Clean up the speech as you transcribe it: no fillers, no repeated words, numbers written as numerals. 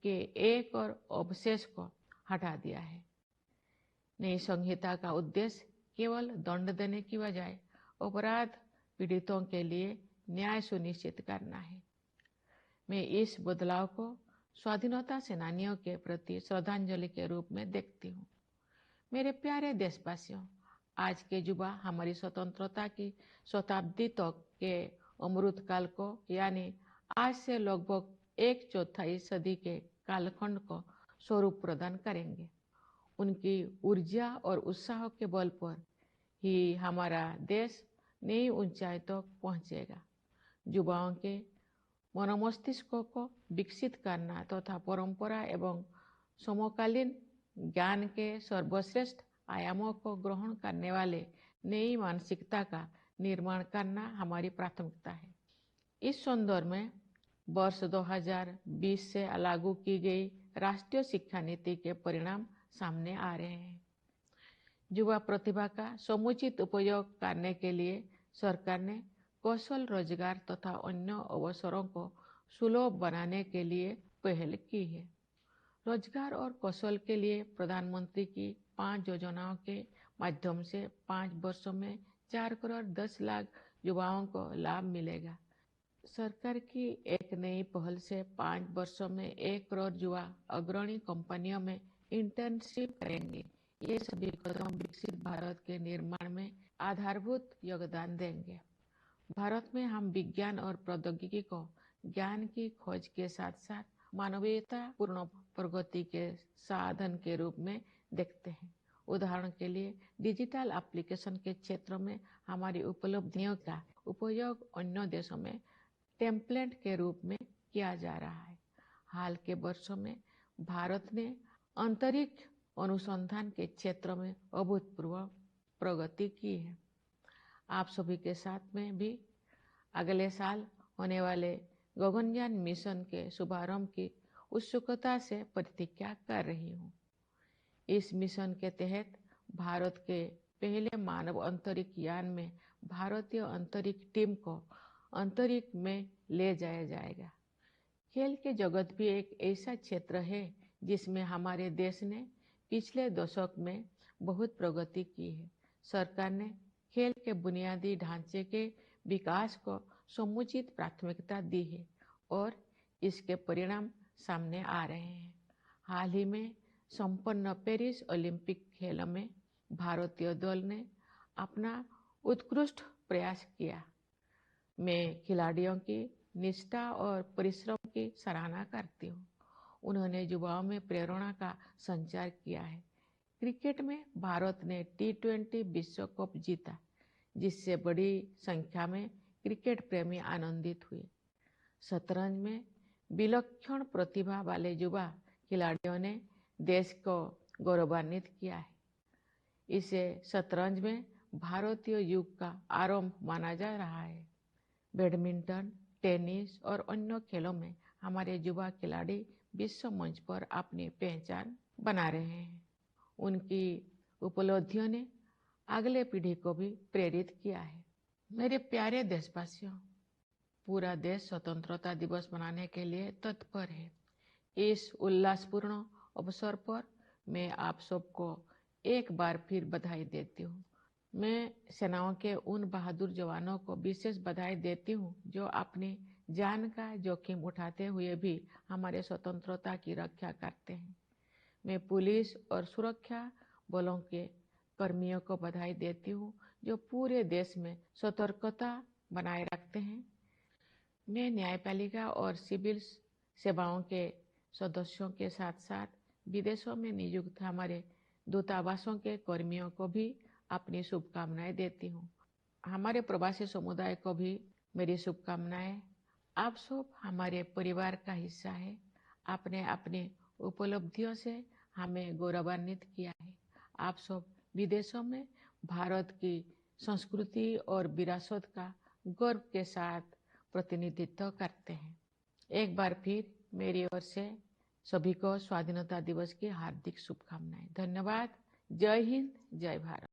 के एक और अवशेष को हटा दिया है। नई संहिता का उद्देश्य केवल दंड देने की बजाय अपराध पीड़ितों के लिए न्याय सुनिश्चित करना है। मैं इस बदलाव को स्वाधीनता सेनानियों के प्रति श्रद्धांजलि के रूप में देखती हूँ। मेरे प्यारे देशवासियों, आज के युवा हमारी स्वतंत्रता की शताब्दी तक के अमृतकाल को यानी आज से लगभग 1/4 सदी के कालखंड को स्वरूप प्रदान करेंगे। उनकी ऊर्जा और उत्साह के बल पर ही हमारा देश नई ऊंचाई तक पहुंचेगा। युवाओं के मनोमस्तिष्कों को विकसित करना तथा परंपरा एवं समकालीन ज्ञान के सर्वश्रेष्ठ आयामों को ग्रहण करने वाले नई मानसिकता का निर्माण करना हमारी प्राथमिकता है। इस संदर्भ में वर्ष 2020 से लागू की गई राष्ट्रीय शिक्षा नीति के परिणाम सामने आ रहे हैं। युवा प्रतिभा का समुचित उपयोग करने के लिए सरकार ने कौशल रोजगार तथा अन्य अवसरों को सुलभ बनाने के लिए पहल की है। रोजगार और कौशल के लिए प्रधानमंत्री की 5 योजनाओं के माध्यम से 5 वर्षों में 4 करोड़ 10 लाख युवाओं को लाभ मिलेगा। सरकार की एक नई पहल से 5 वर्षों में 1 करोड़ युवा अग्रणी कंपनियों में इंटर्नशिप करेंगे। ये सभी कदम विकसित भारत के निर्माण में आधारभूत योगदान देंगे। भारत में हम विज्ञान और प्रौद्योगिकी को ज्ञान की खोज के साथ साथ मानवीयता पूर्ण प्रगति के साधन के रूप में देखते हैं। उदाहरण के लिए डिजिटल एप्लीकेशन के क्षेत्र में हमारी उपलब्धियों का उपयोग अन्य देशों में टेम्पलेट के रूप में किया जा रहा है। हाल के वर्षों में भारत ने अंतरिक्ष अनुसंधान के क्षेत्र में अभूतपूर्व प्रगति की है। आप सभी के साथ में भी अगले साल होने वाले गगनयान मिशन के शुभारंभ की उत्सुकता से प्रतीक्षा कर रही हूँ। इस मिशन के तहत भारत के पहले मानव अंतरिक्ष यान में भारतीय अंतरिक्ष टीम को अंतरिक्ष में ले जाया जाएगा। खेल के जगत भी एक ऐसा क्षेत्र है जिसमें हमारे देश ने पिछले दशक में बहुत प्रगति की है। सरकार ने खेल के बुनियादी ढांचे के विकास को समुचित प्राथमिकता दी है और इसके परिणाम सामने आ रहे हैं। हाल ही में संपन्न पेरिस ओलंपिक खेलों में भारतीय दल ने अपना उत्कृष्ट प्रयास किया। मैं खिलाड़ियों की निष्ठा और परिश्रम की सराहना करती हूँ। उन्होंने युवाओं में प्रेरणा का संचार किया है। क्रिकेट में भारत ने T20 विश्व कप जीता, जिससे बड़ी संख्या में क्रिकेट प्रेमी आनंदित हुए। शतरंज में विलक्षण प्रतिभा वाले युवा खिलाड़ियों ने देश को गौरवान्वित किया है। इसे शतरंज में भारतीय युग का आरंभ माना जा रहा है। बैडमिंटन, टेनिस और अन्य खेलों में हमारे युवा खिलाड़ी विश्व मंच पर अपनी पहचान बना रहे हैं। उनकी उपलब्धियों ने अगले पीढ़ी को भी प्रेरित किया है। मेरे प्यारे देशवासियों, पूरा देश स्वतंत्रता दिवस मनाने के लिए तत्पर है। इस उल्लासपूर्ण अवसर पर मैं आप सबको एक बार फिर बधाई देती हूँ। मैं सेनाओं के उन बहादुर जवानों को विशेष बधाई देती हूँ जो अपनी जान का जोखिम उठाते हुए भी हमारे स्वतंत्रता की रक्षा करते हैं। मैं पुलिस और सुरक्षा बलों के कर्मियों को बधाई देती हूँ जो पूरे देश में सतर्कता बनाए रखते हैं। मैं न्यायपालिका और सिविल सेवाओं के सदस्यों के साथ साथ विदेशों में नियुक्त हमारे दूतावासों के कर्मियों को भी अपनी शुभकामनाएं देती हूँ। हमारे प्रवासी समुदाय को भी मेरी शुभकामनाएं। आप सब हमारे परिवार का हिस्सा है। आपने अपनी उपलब्धियों से हमें गौरवान्वित किया है। आप सब विदेशों में भारत की संस्कृति और विरासत का गर्व के साथ प्रतिनिधित्व करते हैं। एक बार फिर मेरी ओर से सभी को स्वाधीनता दिवस की हार्दिक शुभकामनाएं। धन्यवाद। जय हिंद, जय भारत।